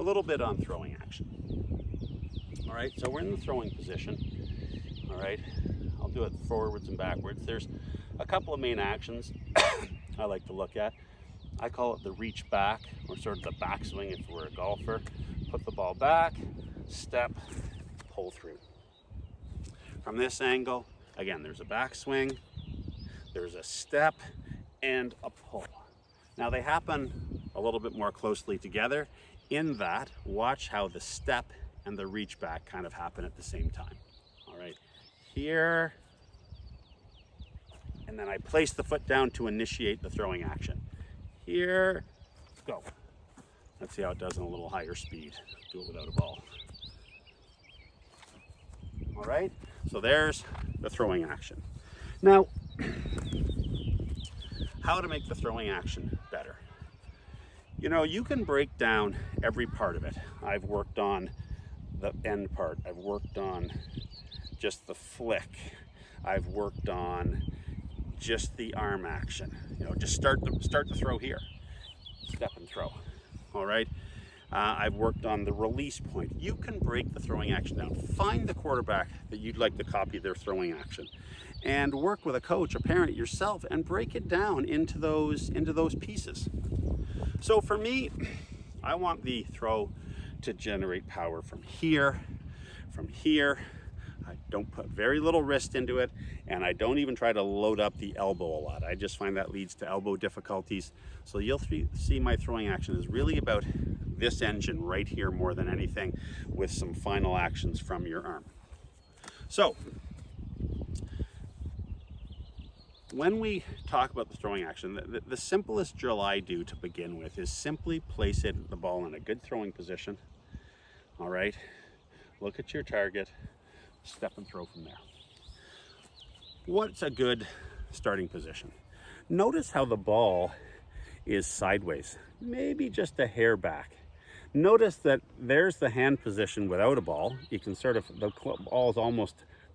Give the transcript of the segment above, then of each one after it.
a little bit on throwing action. All right, so we're in the throwing position. All right, I'll do it forwards and backwards. There's a couple of main actions I like to look at. I call it the reach back, or sort of the backswing if we're a golfer. Put the ball back, step, pull through. From this angle, again, there's a backswing, there's a step, and a pull. Now they happen a little bit more closely together in that, watch how the step and the reach back kind of happen at the same time. All right, here, and then I place the foot down to initiate the throwing action. Here, go. Let's see how it does in a little higher speed. Do it without a ball. All right, so there's the throwing action. Now, how to make the throwing action better. You know, you can break down every part of it. I've worked on the end part. I've worked on just the flick. I've worked on just the arm action. You know, just start the throw here. Step and throw. All right. I've worked on the release point. You can break the throwing action down. Find the quarterback that you'd like to copy their throwing action, and work with a coach, a parent, yourself, and break it down into those pieces. So for me, I want the throw to generate power from here. I don't put very little wrist into it, and I don't even try to load up the elbow a lot. I just find that leads to elbow difficulties. So you'll see my throwing action is really about this engine right here more than anything, with some final actions from your arm. So when we talk about the throwing action, the simplest drill I do to begin with is simply place the ball in a good throwing position. All right, look at your target, step and throw from there. What's a good starting position? Notice how the ball is sideways, maybe just a hair back. Notice that there's the hand position without a ball. You can sort of, the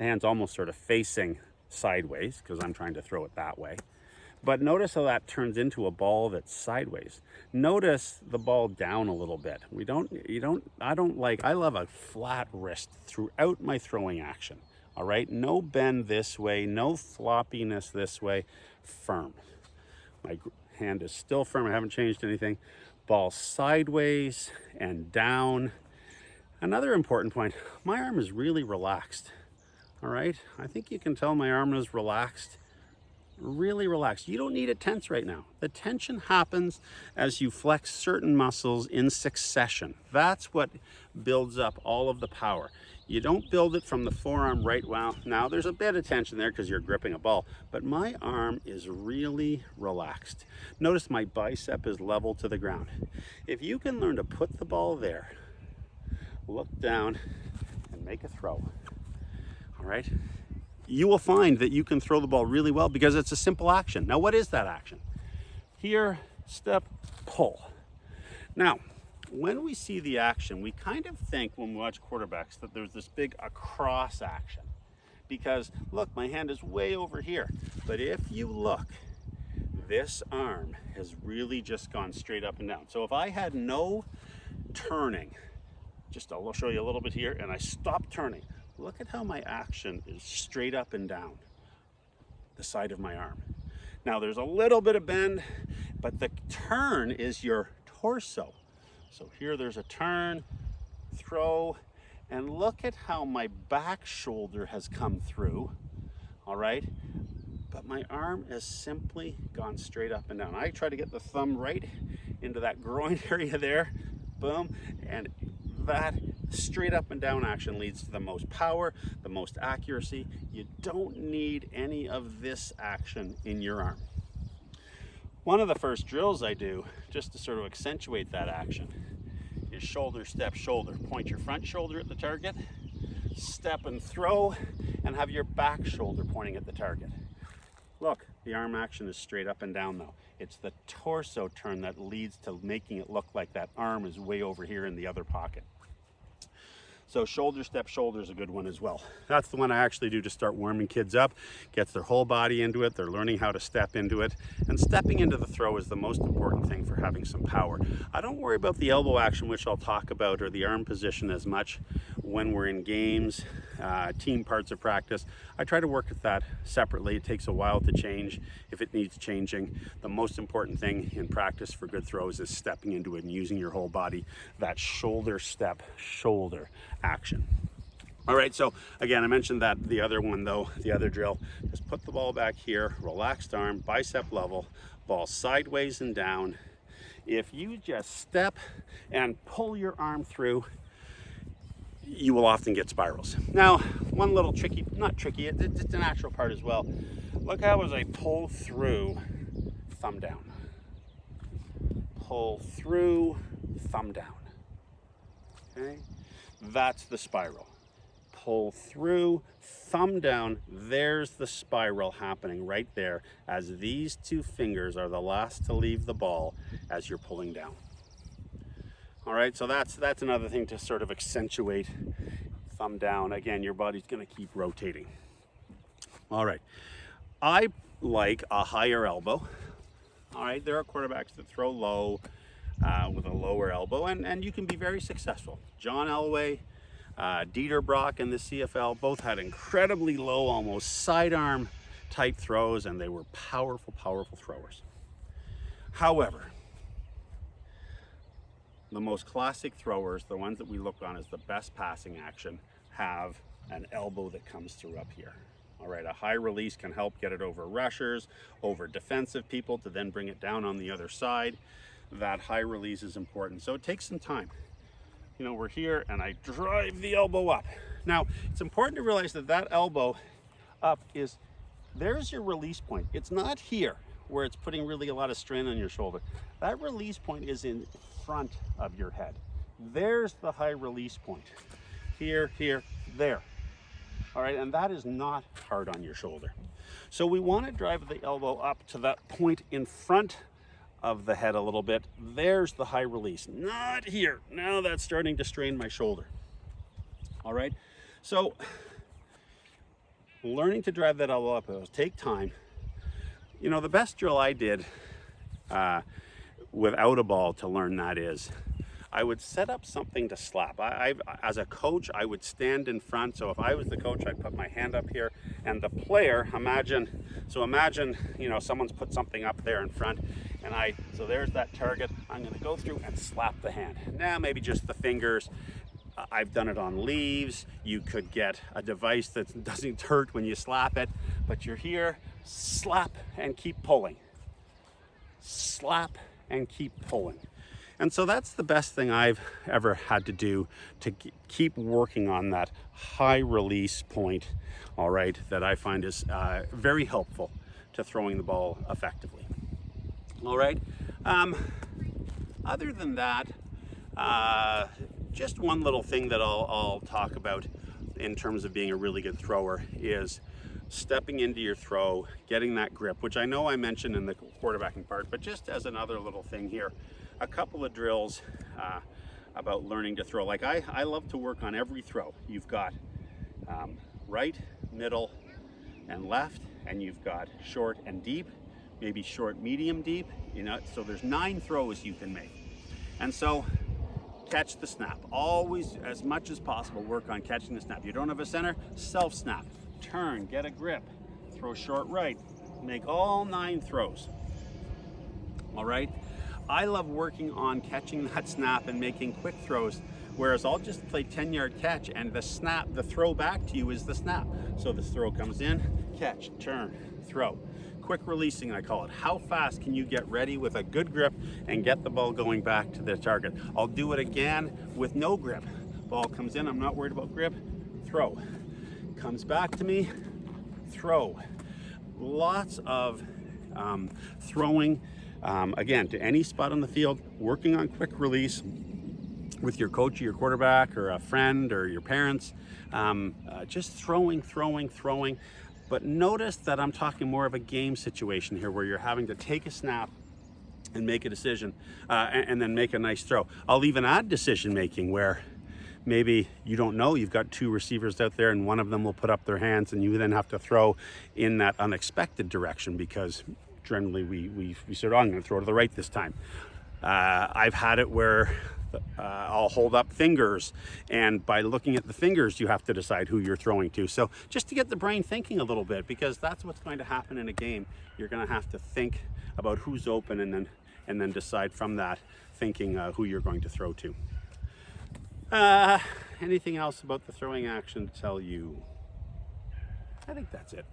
hand's almost sort of facing sideways because I'm trying to throw it that way. But notice how that turns into a ball that's sideways. Notice the ball down a little bit. I love a flat wrist throughout my throwing action. All right, no bend this way, no floppiness this way, firm. My hand is still firm, I haven't changed anything. Ball sideways and down. Another important point, my arm is really relaxed. All right, I think you can tell my arm is relaxed, really relaxed. You don't need it tense right now. The tension happens as you flex certain muscles in succession. That's what builds up all of the power. You don't build it from the forearm right. Well, now there's a bit of tension there because you're gripping a ball, but my arm is really relaxed. Notice my bicep is level to the ground. If you can learn to put the ball there, look down and make a throw, all right, you will find that you can throw the ball really well because it's a simple action. Now, what is that action? Here, step, pull. Now, when we see the action, we kind of think when we watch quarterbacks that there's this big across action because look, my hand is way over here. But if you look, this arm has really just gone straight up and down. So if I had no turning, I'll show you a little bit here, and I stop turning, look at how my action is straight up and down the side of my arm. Now there's a little bit of bend, but the turn is your torso. So here there's a turn, throw, and look at how my back shoulder has come through, all right? But my arm has simply gone straight up and down. I try to get the thumb right into that groin area there, boom, and that straight up and down action leads to the most power, the most accuracy. You don't need any of this action in your arm. One of the first drills I do, just to sort of accentuate that action, is shoulder, step, shoulder. Point your front shoulder at the target, step and throw, and have your back shoulder pointing at the target. Look, the arm action is straight up and down though. It's the torso turn that leads to making it look like that arm is way over here in the other pocket. So shoulder step shoulder is a good one as well. That's the one I actually do to start warming kids up, gets their whole body into it, they're learning how to step into it, and stepping into the throw is the most important thing for having some power. I don't worry about the elbow action, which I'll talk about, or the arm position as much when we're in games, team parts of practice. I try to work at that separately. It takes a while to change if it needs changing. The most important thing in practice for good throws is stepping into it and using your whole body, that shoulder step shoulder action. All right, so again, I mentioned that the other one though, the other drill, just put the ball back here, relaxed arm, bicep level, ball sideways and down. If you just step and pull your arm through, you will often get spirals. Now, one little tricky, not tricky, it's a natural part as well. Look how as I pull through, thumb down. Pull through, thumb down. Okay, that's the spiral. Pull through, thumb down, there's the spiral happening right there as these two fingers are the last to leave the ball as you're pulling down. All right, so that's another thing to sort of accentuate. Thumb down, again, your body's gonna keep rotating. All right, I like a higher elbow. All right, there are quarterbacks that throw low with a lower elbow, and you can be very successful. John Elway, Dieter Brock in the CFL both had incredibly low, almost sidearm type throws, and they were powerful, powerful throwers. However, the most classic throwers, the ones that we look on as the best passing action, have an elbow that comes through up here. All right, a high release can help get it over rushers, over defensive people to then bring it down on the other side. That high release is important. So it takes some time. You know, we're here and I drive the elbow up. Now, it's important to realize that that elbow up is, there's your release point. It's not here where it's putting really a lot of strain on your shoulder. That release point is in front of your head. There's the high release point. Here, here, there. All right, and that is not hard on your shoulder. So we want to drive the elbow up to that point in front of the head a little bit. There's the high release, not here. Now that's starting to strain my shoulder. All right, so learning to drive that elbow up will take time. You know, the best drill I did without a ball to learn that is, I would set up something to slap. As a coach, I would stand in front. So if I was the coach, I'd put my hand up here, and the player, imagine, you know, someone's put something up there in front, and so there's that target. I'm gonna go through and slap the hand. Now, maybe just the fingers. I've done it on leaves. You could get a device that doesn't hurt when you slap it, but you're here, slap and keep pulling. Slap and keep pulling. And so that's the best thing I've ever had to do to keep working on that high release point, all right, that I find is very helpful to throwing the ball effectively. All right, other than that, just one little thing that I'll talk about in terms of being a really good thrower is stepping into your throw, getting that grip, which I know I mentioned in the quarterbacking part, but just as another little thing here, a couple of drills about learning to throw. Like I love to work on every throw. You've got right, middle, and left, and you've got short and deep, maybe short, medium, deep, you know, so there's 9 throws you can make. And so catch the snap. Always, as much as possible, work on catching the snap. You don't have a center, self snap. Turn, get a grip, throw short right, make all 9 throws. All right? I love working on catching that snap and making quick throws, whereas I'll just play 10-yard catch and the snap, the throw back to you is the snap. So the throw comes in, catch, turn, throw. Quick releasing, I call it. How fast can you get ready with a good grip and get the ball going back to the target? I'll do it again with no grip. Ball comes in, I'm not worried about grip, throw. Comes back to me, throw. Lots of throwing, again, to any spot on the field, working on quick release with your coach or your quarterback or a friend or your parents, just throwing. But notice that I'm talking more of a game situation here where you're having to take a snap and make a decision and then make a nice throw. I'll even add decision making where maybe you don't know, you've got two receivers out there and one of them will put up their hands, and you then have to throw in that unexpected direction because generally we sort of, I'm going to throw to the right this time. I've had it where I'll hold up fingers, and by looking at the fingers you have to decide who you're throwing to. So just to get the brain thinking a little bit, because that's what's going to happen in a game. You're going to have to think about who's open and then decide from that thinking who you're going to throw to. Anything else about the throwing action to tell you? I think that's it.